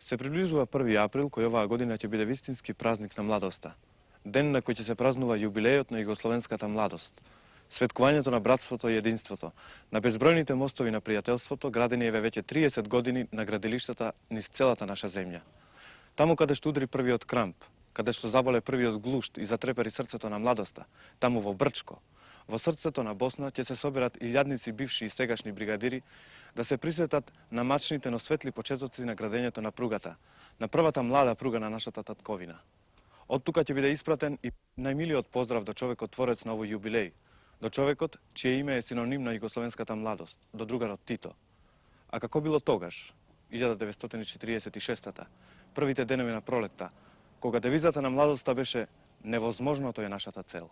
Се приближува 1. април, кој оваа година ќе биде вистински празник на младоста. Ден на кој ќе се празнува јубилејот на југословенската младост. Светкувањето на братството и единството, на безбројните мостови на пријателството, градени еве веќе 30 години на градилиштата низ целата наша земја. Таму каде што удри првиот крамп, каде што заболе првиот глушт и затрепери срцето на младоста, таму во Брчко, во срцето на Босна ќе се соберат илјадници бивши и сегашни бригадири да се присветат на мачните, но светли почетоци на градењето на пругата, на првата млада пруга на нашата татковина. Од тука ќе биде испратен и најмилиот поздрав до човекот творец на овој јубилеј, до човекот чие име е синоним на југословенската младост, до другарот Тито. А како било тогаш, 1946-та, првите денови на пролетта, кога девизата на младоста беше невозможното е нашата цел.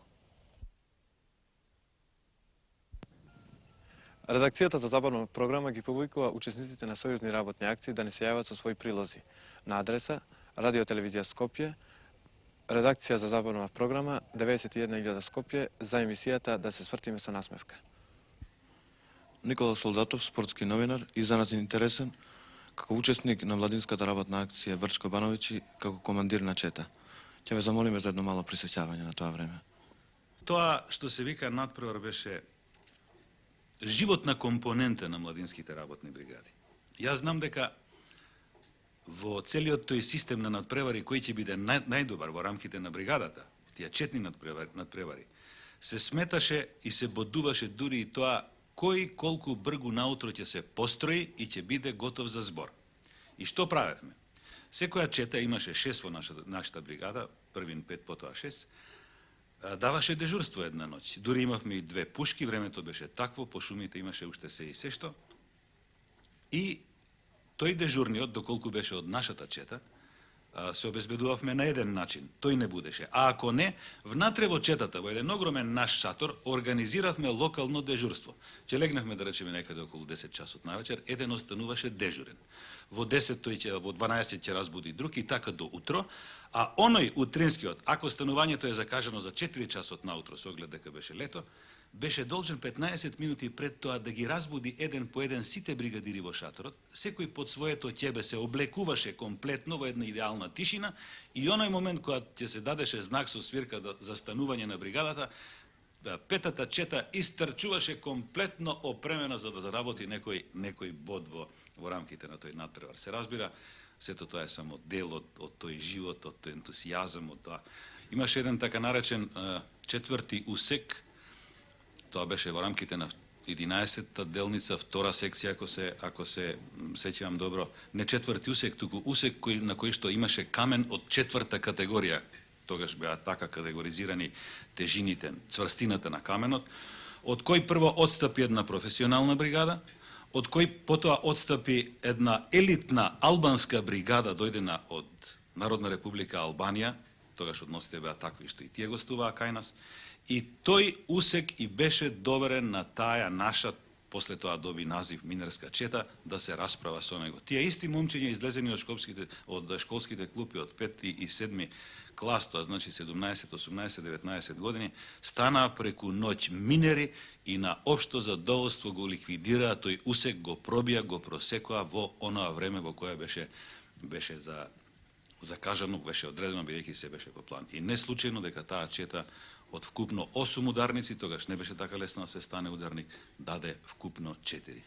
Редакцијата за забавна програма ги публикува учесниците на сојузни работни акции да не се јават со своји прилози на адреса Радио Телевизија Скопје, редакција за забавна програма 91.000 Скопје, за емисијата Да се свртиме со насмевка. Никола Солдатов, спортски новинар и за нас интересен како учесник на младинската работна акција Брчко Бановиќи, како командир на чета. Ќе ве замолиме за едно мало присеќавање на тоа време. Тоа што се вика надпревар беше животна компонента на младинските работни бригади. Јас знам дека во целиот тој систем на надпревари кој ќе биде најдобар во рамките на бригадата, тие четни надпревари, се сметаше и се бодуваше дури и тоа кој колку бргу наутро ќе се построи и ќе биде готов за збор. И што правевме? Секоја чета имаше 6 во нашата бригада, првин 5, потоа 6, даваше дежурство една ноќ. Дури имавме и 2 пушки, времето беше такво, по шумите имаше уште се и се што. И тој дежурниот, доколку беше од нашата чета, се обезбедувавме на еден начин. Тој не будеше. А ако не, внатре во четата, во еден огромен наш шатор, организиравме локално дежурство. Ќе легнахме, да речеме, некаде околу 10 часот навечер, еден остануваше дежурен. Во 10 во 12 ќе разбуди друг и така до утро, а оној утринскиот, ако станувањето е закажано за 4 часот наутро, со оглед дека беше лето, беше должен 15 минути пред тоа да ги разбуди еден по еден сите бригадири во шаторот, секој под своето ќебе се облекуваше комплетно во една идеална тишина и оној момент кога ќе се дадеше знак со свирка за станување на бригадата, петата чета истрчуваше комплетно опремена за да заработи некој бод во рамките на тој надпревар. Се разбира, сето тоа е само дел од тој живот, од тој ентусијазам, од тоа. Имаше еден така наречен четврти усек. Тоа беше во рамките на 11-та делница, втора секција, ако се сеќавам добро. Не четврти усек, туку усек на кој што имаше камен од четврта категорија. Тогаш беа така категоризирани тежините, цврстината на каменот, од кој прво отстапи една професионална бригада, од кој потоа отстапи една елитна албанска бригада дојдена од Народна република Албанија, тогаш односите беа такви што и тие гостуваа кај нас, и тој усек и беше доверен на таа наша, после тоа доби назив Минерска чета, да се расправа со него. Тие исти момчиња излезени од школските клупи од 5 и 7 клас, тоа значи 17, 18, 19 години, станаа преку ноќ минери и на општо задоволство го ликвидираа тој усек, го пробија, го просекоа во онаа време во кое беше закажано, беше одредено, бидејќи се беше по план. И не случајно дека таа чета од вкупно 8 ударници, тогаш не беше така лесно да се стане ударник, даде вкупно 4.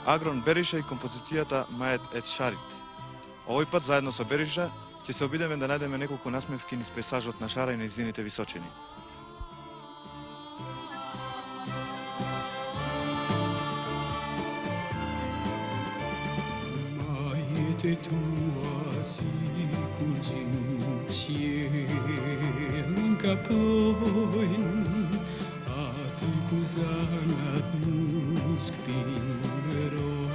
Агрон Бериша и композицијата Мајет ет Шарит. Овој пат заедно со Бериша ќе се обидеме да најдеме неколку насмевки низ пейсажот на Шара и нејзините височини. Maite tua si cugin cielin capoin ati cuzanat nusk pingeroin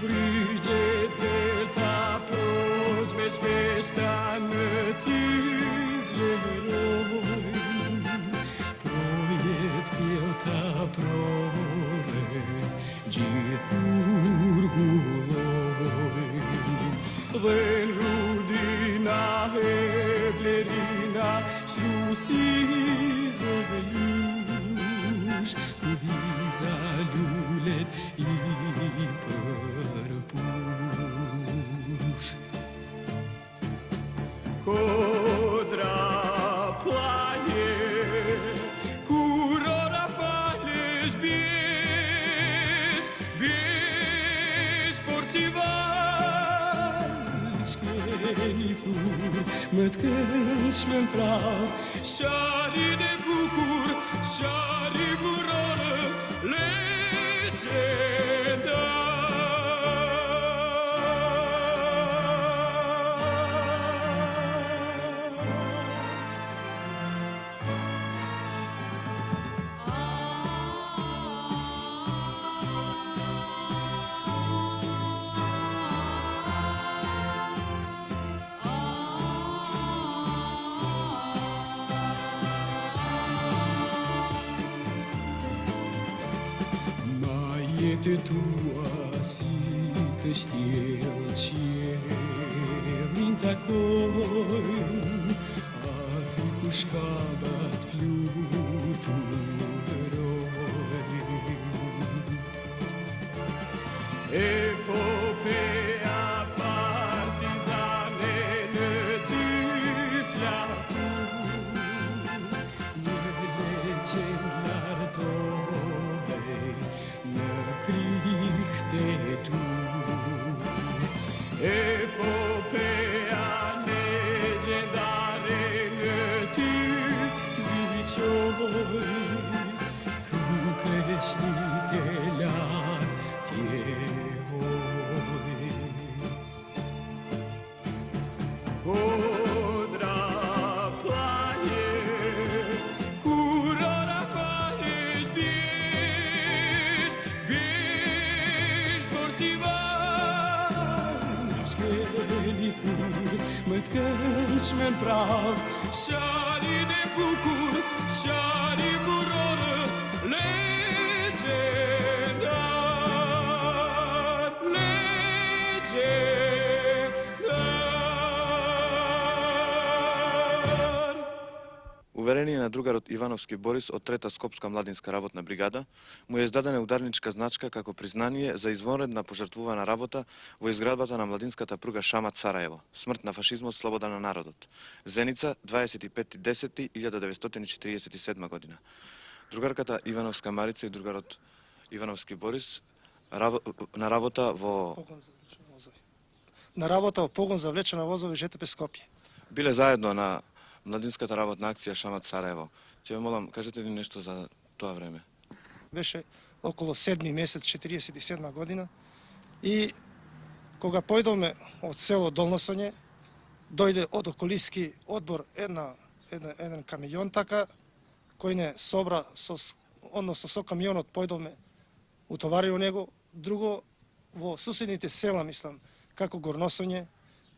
Briget delta pros mes festan tygleroin Projet delta prore Gjithurgullojnë dhe në rudina heblerina Shrusi dhe jush Viza lullet i përpush Kodra plaje Kur ora falesh Biex por si vaig Keni thur Më t'kënsh me m'prav Sharin e bukur Shari burorë Legenda Majete tua si kështjel qielin takojnë Aty ku shkabat fluturojnë Epopea partizane në ty flakun Një legend lartohej në krihte tu Epopea legendare në ty viqoj Këm kreshnik e lartje hoj Kodra plaje Kur ora falesh Biex por si vaig Keni thur Më t'kënsh me m'prav Sharin e bukur Shari burorë Legendar Legendar Уверение на другарот Ивановски Борис од Трета Скопска младинска работна бригада, му е издадена ударничка значка како признание за извонредна пожртвувана работа во изградбата на младинската пруга Шамат-Сараево, смрт на фашизмот, слобода на народот. Зеница, 25.10.1947 година. Другарката Ивановска Марица и другарот Ивановски Борис на работа во погон за влечена возови ЖТП Скопје. биле заедно на младинската работна акција Шамат-Сараево. Ќе ве молам, кажете ни нешто за тоа време. Беше околу 7 месец 47 година и кога појдовме од село Долносоње, дојде од околиски одбор еден камион така кој не собра со камионот појдовме утовари него, друго во суседните села мислам како Горносоње,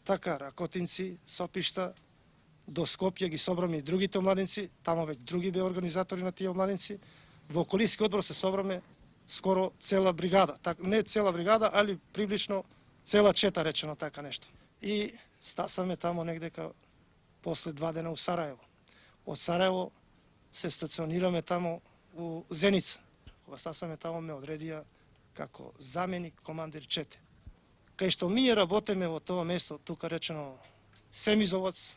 така Ракотинци, Сопишта, до Скопје ги собраме и другите младинци, тамо веќе други беа организатори на тие младинци. Во околиски одбор се собраме скоро цела бригада, не цела бригада, али приближно цела чета речено така нешто. И стасаме тамо негдека после 2 дена у Сараево. Од Сараево се стационираме тамо u Zeniца. Кога стасаме тамо ме одредија како заменик командир чете. Кај што ние работиме во тоа место, тука речено Семизовац,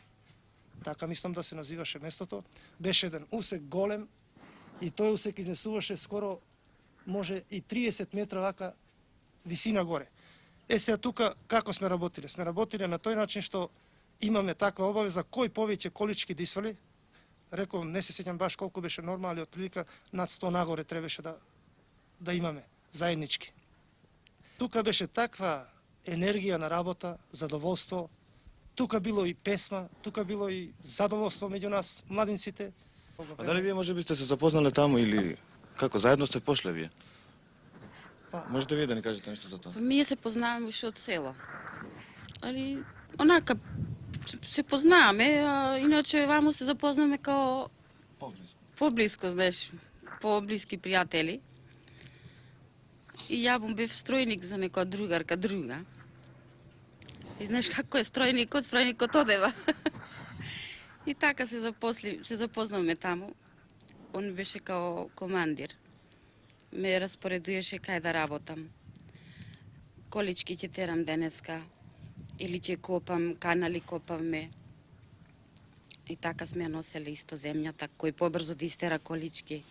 така мислам да се називаше местото, беше еден усек голем и тој усек изнесуваше скоро може и 30 метра вака висина горе. Сега тука како сме работиле? Сме работиле на тој начин што имаме таква обавеза кој повеќе колички да свали. Реков, не се сеќам баш колку беше норма, али отприлика над 100 нагоре требаше да имаме заеднички. Тука беше таква енергија на работа, задоволство. Тука било и песма, тука било и задоволство меѓу нас, младинците. А дали вие може би сте се запознали таму или како заедно сте пошле вие? Можете вие да ни кажете нешто за тоа? Ние се познаваме уште од село. Али, онака, се познаваме, а иначе ваму се запознаме као поблиско, знаеш, поблиски пријатели. И ја му бев стројник за некоја другарка друга. И знаеш како е стројникот одева. И така се запознаваме таму. Он беше као командир. Ме распоредуваше кај да работам. Колички ќе терам денеска, или ќе копам, канали копавме. И така сме носели исто земјата, кој побрзо да истера колички.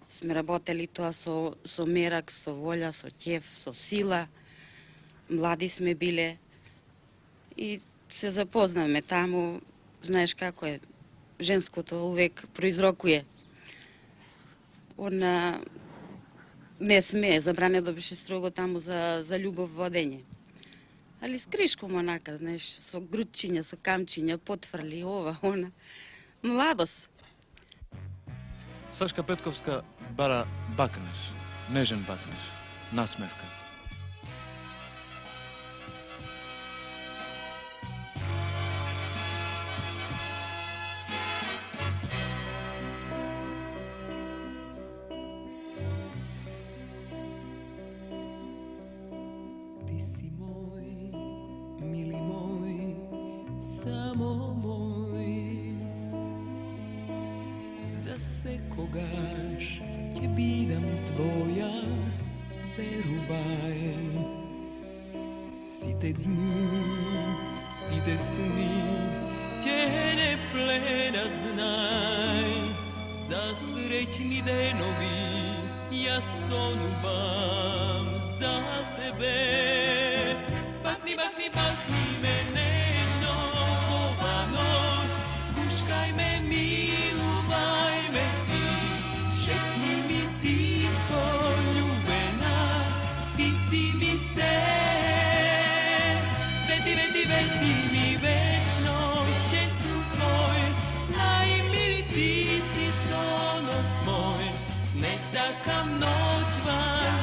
Сме работели тоа со мерак, со волја, со ќеф, со сила. Млади сме биле. И се запознавме таму, знаеш како е, женското увек произрокуе. Она не смее, забрането беше строго таму за љубов водење. Али скришком онака, знаеш, со грудчиња, со камчиња, потврли, ова, она. Младост. Сашка Петковска бара бакнеш, нежен бакнеш, насмевка. Ти си мој, мили мој, само мој. За секогаш ќе бидам твоја, верувај. Сите дни, сите сни ќе не пленат, знај. За среќни денови јас сонувам за тебе. Бахни, бахни, бахни ме нежно ова ноќ, гушкај ме, милувај ме ти, шепни ми тихо, љубена, ти си ми се. Вети, вети, вети ми вечно, ќе сум твој, најмили ти си сонот мој. Не сакам ноќва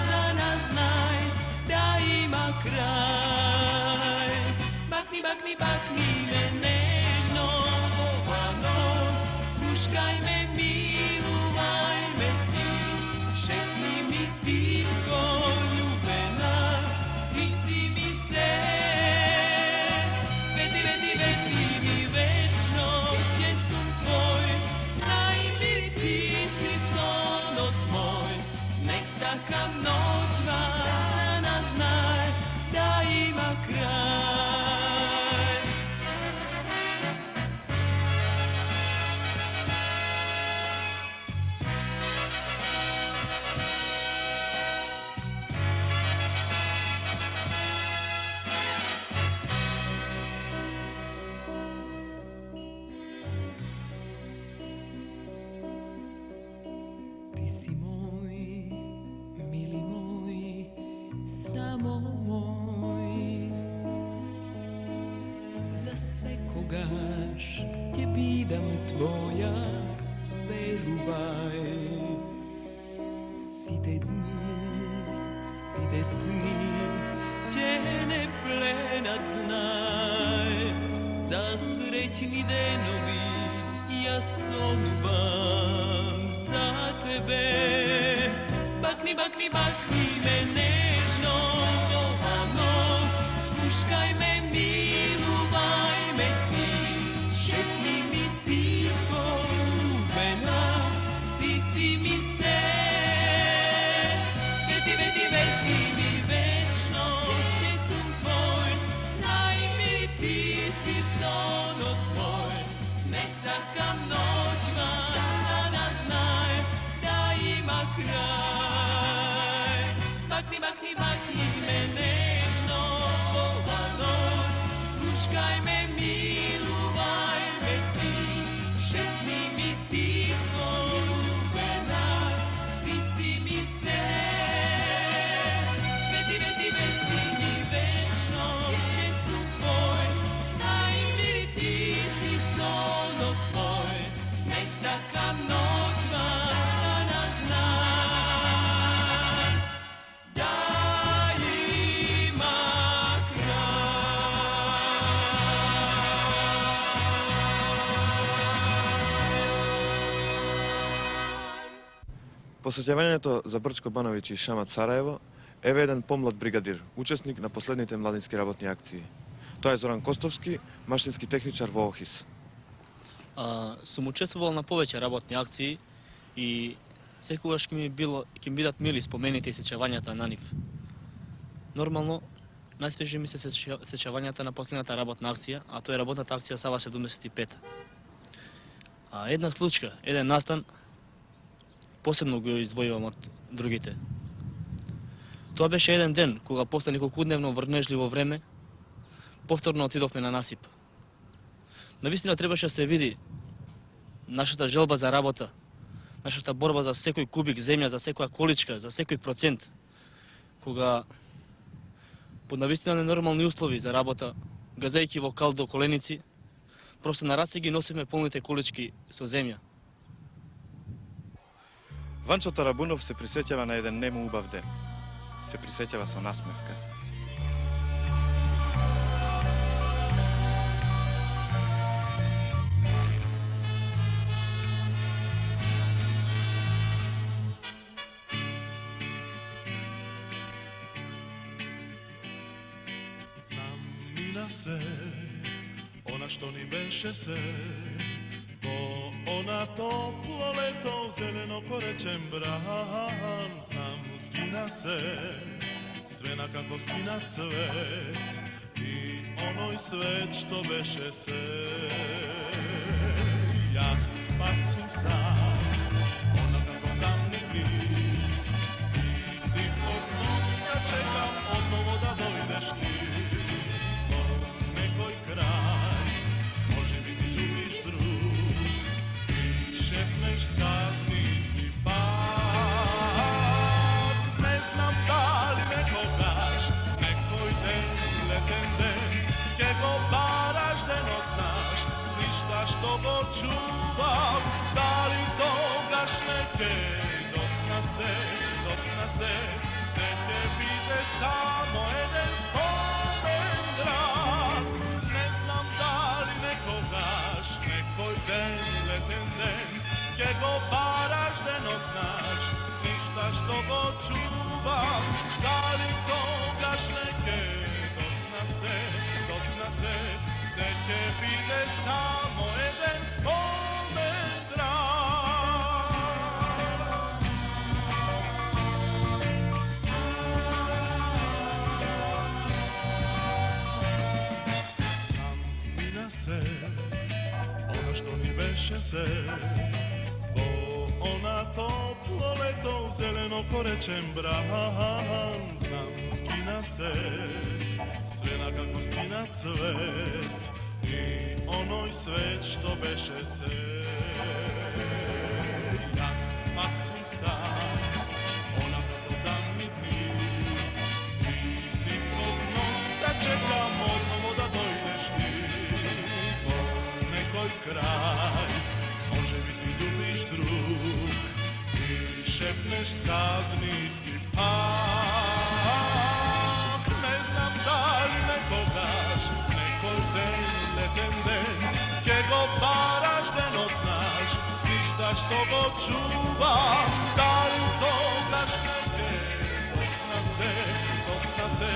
за нас, знај да има крај. Бахни, бахни, бахни ме нежно ова ноќ, гушкај ме, милувај ме ти, шепни ми тихо, љубена, ти си ми се. Вети, вети, вети ми вечно, ќе сум твој, најмили ти си сонот мој. Не сакам ноќва за нас, знај да има крај. Ти си мој, мили мој, само мој. За секогаш ќе бидам твоја, верувај. Сите дни, сите сни ќе не пленат, знај. За среќни денови јас сонувам за тебе. Бакни, бакни, бакни ме нежно ова ноќ, гушкај ме, милувај ме ти, шепни ми тихо, љубена, ти си ми Посеќавањето за Брчко Бановиќ и Шамат Сараево еве еден помлад бригадир, учесник на последните младински работни акции. Тоа е Зоран Костовски, машински техничар во ОХИС. Сум учествувал на повеќе работни акции и секогаш ќе ми бидат мили спомените и сеќавањата на нив. Нормално, најсвежи ми се сеќавањата на последната работна акција, а тоа е работната акција Сава 75. Една случка, еден настан, посебно го издвојувам од другите. Тоа беше еден ден, кога после неколкудневно врнежливо време, повторно отидовме на насип. Навистина требаше да се види нашата желба за работа, нашата борба за секој кубик земја, за секоја количка, за секој процент, кога под навистина ненормални услови за работа, газејќи во кал до коленици, просто на раце ги носиме полните колички со земја. Ванчо Тарабунов се присеќава на еден нему убав ден. Се присеќава со насмевка. Знам мина се, она што ни беше се, по она топло лето, зелено коречен бран. Знам згина се, све на како скина цвет, и оној свет што беше се. Јас пак сум сам, она како тамни миг, и ти под ноќта чекам одново да дојдеш ти. Во некој крај, може би ти љубиш друг, и шепнеш сказни исти пак. Не знам дали некогаш, некој ден, летен ден, ке го бараш денот наш, ништа што го чувам. Дали тогаш неке доцна се, се ќе биде само еден спомен драг. Не знам дали некогаш, некој ден, летен ден, ке го бараш денот наш, ништа што го чувам. Дали тогаш неке доцна се, се ќе биде само еден спомен драг. Знам мина се, она што ни беше се, во она топло лето, зелено коречен бран. Знам згина се, све на како скина цвет, и оној свет што беше се. Јас пак сум сам, она како тамни дни, и ти под ноќта чекам одново да дојдеш ти. Во некој крај, може би ти љубиш друг, и шепнеш сказни исти пак. Не знам дали некогаш, некој ден, летен ден, ке го бараш денот наш, с ништа што го чувам. Дали тогаш неке доцна се,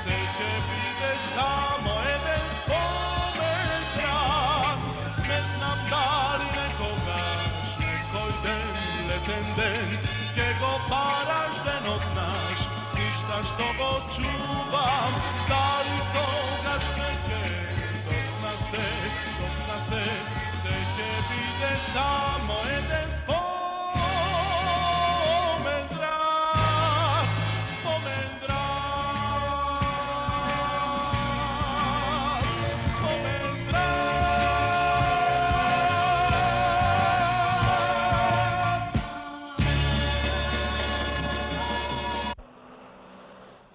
се ќе биде само еден спомен драг. Не знам дали некогаш, некој ден, летен ден, ке го бараш денот наш, с ништа што го чувам. Дали тогаш неке доцна се, се ќе биде само еден спомен драг, спомен драг, спомен драг.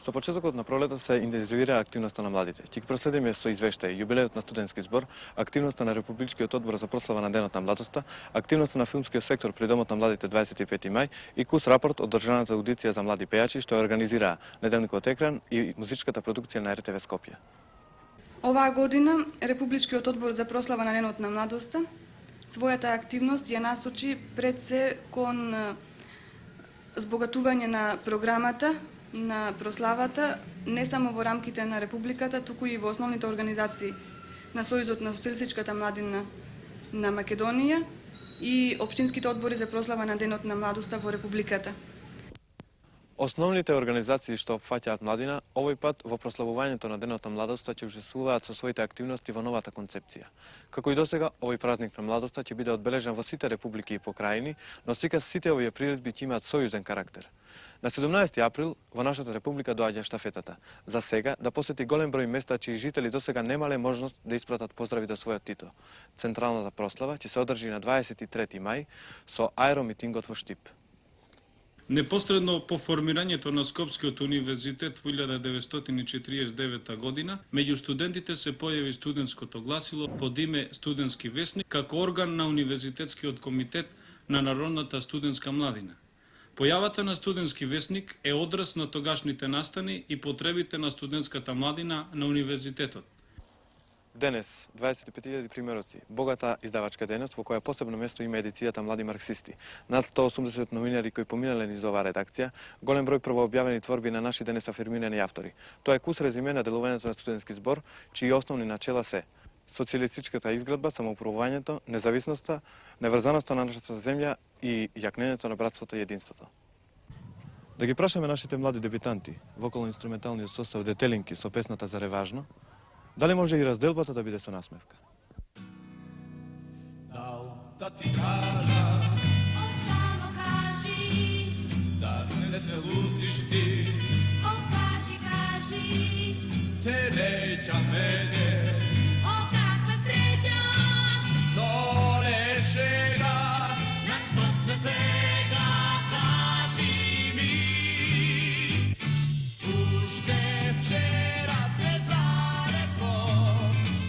Со почетокот на пролетот се интензивира активноста на младите. Ќе ги проследиме со извештај јубилеот на студентски збор, активноста на Републичкиот одбор за прослава на Денот на младоста, активноста на филмскиот сектор при Домот на младите 25 мај и кус рапорт од државната аудиција за млади пејачи што ја организираа Неделникот Екран и музичката продукција на РТВ Скопје. Оваа година Републичкиот одбор за прослава на Денот на младоста својата активност ја насочи пред се кон збогатување на програмата, на прославата, не само во рамките на Републиката, туку и во основните организации на Сојузот на социјалистичката младина на Македонија и општинските одбори за прослава на Денот на младоста во Републиката. Основните организации што опфаќаат младина, овој пат во прославувањето на Денот на младоста ќе учествуваат со своите активности во новата концепција. Како и досега, овој празник на младоста ќе биде одбележан во сите републики и покрајини, но сега сите овие приредби ќе имаат сојузен карактер. На 17 април во нашата република доаѓа штафетата. За сега да посети голем број места чии жители досега немале можност да испратат поздрави до својот Тито. Централната прослава ќе се одржи на 23 мај со аеромитингот во Штип. Непосредно по формирањето на Скопскиот универзитет во 1949 година, меѓу студентите се појави студентското гласило под име Студентски весник како орган на Универзитетскиот комитет на Народната студентска младина. Појавата на Студентски весник е одраз на тогашните настани и потребите на студентската младина на универзитетот. Денес, 25.000 примероци, богата издавачка дејност во која посебно место има едицијата Млади марксисти. Над 180 новинари кои поминале низ оваа редакција, голем број првообјавени творби на наши денес афирмирани автори. Тоа е кус резиме на делувањето на студентски збор, чии основни начела се социјалистичката изградба, самоуправувањето, независноста, неврзаноста на нашата земја и јакнењето на братството и единството. Да ги прашаме нашите млади дебитанти, вокално-инструменталниот состав Детелинки со песната за Реважно, дали може и разделбата да биде со насмевка? Да ти кажа, Само кажи, да не се лутиш ти, кажи, кажи, те неќа мене, каква среќа, то не шега, на што сме сега, кажи ми. уште вчера се зареко,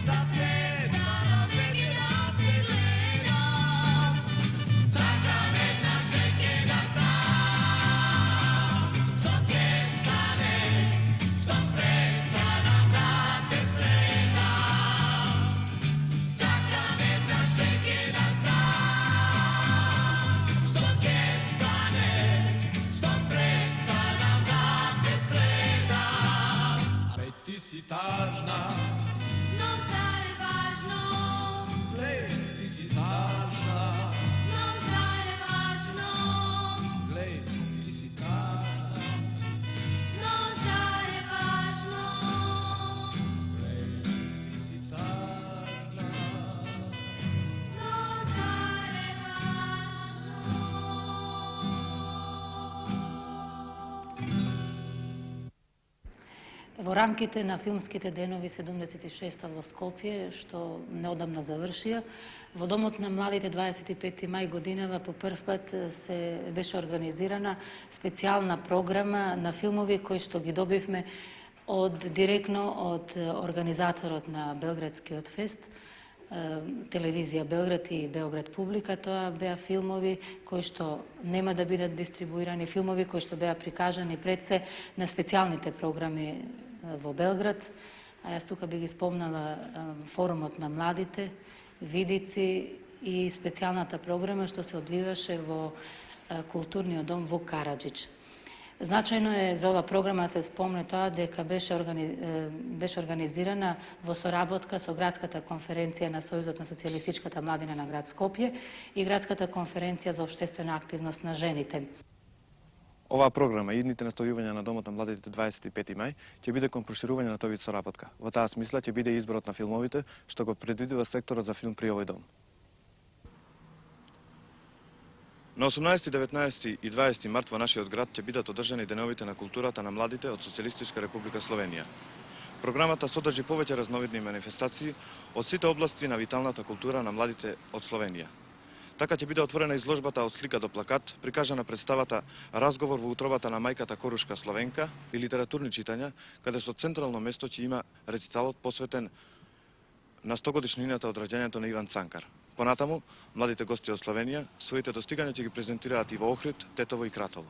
да престанам веќе да те гледам, сакам една шеќе да знам, што ќе стане, што престанам да те следам, сакам една шеќе да знам, што ќе стане, што престанам да те следам. Абе ти си тажна, Но зар е важно, глеј, ти си тажна, но зар е важно, глеј, ти си тажна, но зар е важно, глеј, ти си тажна. но зар е важно. Во рамките на филмските денови 76-та во Скопје, што неодамна завршија, во Домот на младите 25 мај годинава по прв пат се беше организирана специјална програма на филмови кои што ги добивме директно од организаторот на Белградскиот фест, Телевизија Белград и Белград Публика. Тоа беа филмови кои што нема да бидат дистрибуирани, филмови кои што беа прикажани пред се на специјалните програми во Белград. А јас тука би ги спомнала форумот на младите, Видици и специјалната програма што се одвиваше во културниот дом во Караџич. Значајно е за оваа програма се спомне тоа дека беше организирана во соработка со Градската конференција на Сојузот на социјалистичката младина на град Скопје и Градската конференција за општествена активност на жените. Оваа програма и идните настојувања на Домот на младите 25 мај ќе биде кон проширување на тој вид соработка. Во таа смисла ќе биде изборот на филмовите што го предвидува секторот за филм при овој дом. На 18, 19 и 20 март во нашиот град ќе бидат одржани деновите на културата на младите од Социјалистичка република Словенија. Програмата содржи повеќе разновидни манифестации од сите области на виталната култура на младите од Словенија. Така ќе биде отворена изложбата од слика до плакат, прикажана представата Разговор во утробата на мајката Корушка Словенка и литературни читања, каде што централно место ќе има рециталот посветен на 100 годишнината од раѓањето на Иван Цанкар. Понатаму, младите гости од Словенија своите достигања ќе ги презентираат и во Охрид, Тетово и Кратово.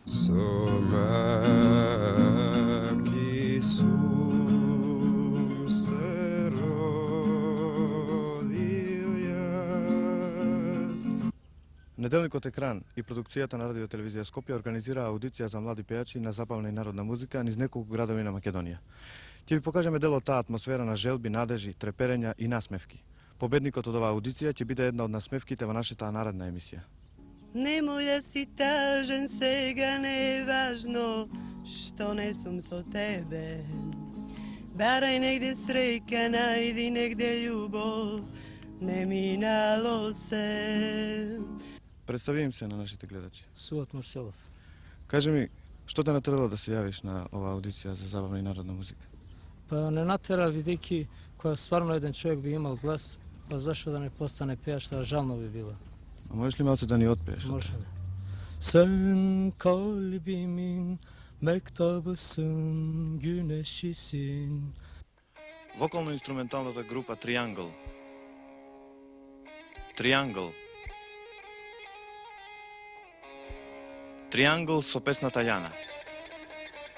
So maki sum se rodil jaz Неделникот Екран и продукцијата на Радио Телевизија Скопје организираа аудиција за млади пејачи на забавна и народна музика низ неколку градови на Македонија. Ќе ви покажеме дел од таа атмосфера на желби, надежи, треперења и насмевки. Победникот од оваа аудиција ќе биде една од насмевките во нашата наредна емисија. Немој да си тажен, сега не е важно што не сум со тебе. Барај негде среќа, најди негде љубов, не минало се. Представи им се на нашите гледачи. Суот Марселов. Кажи ми, што те натерало да се јавиш на оваа аудиција за забавна и народна музика? Па не натера, бидејќи кога стварно еден човек би имал глас, па зашо да не постане пејач, тоа жално би било. А можеш ли малце да ни отпееш? Може ли? Sen kalbimin mektabısın, güneşisin. Вокално-инструменталната група Triangle. Triangle. Triangle со песната Јана.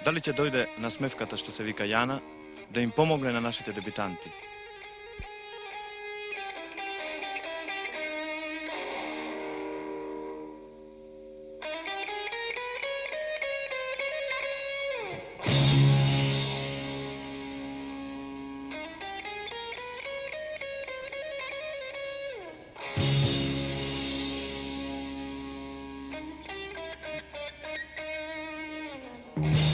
Дали ќе дојде насмевката што се вика Јана да им помогне на нашите дебитанти? Thank you.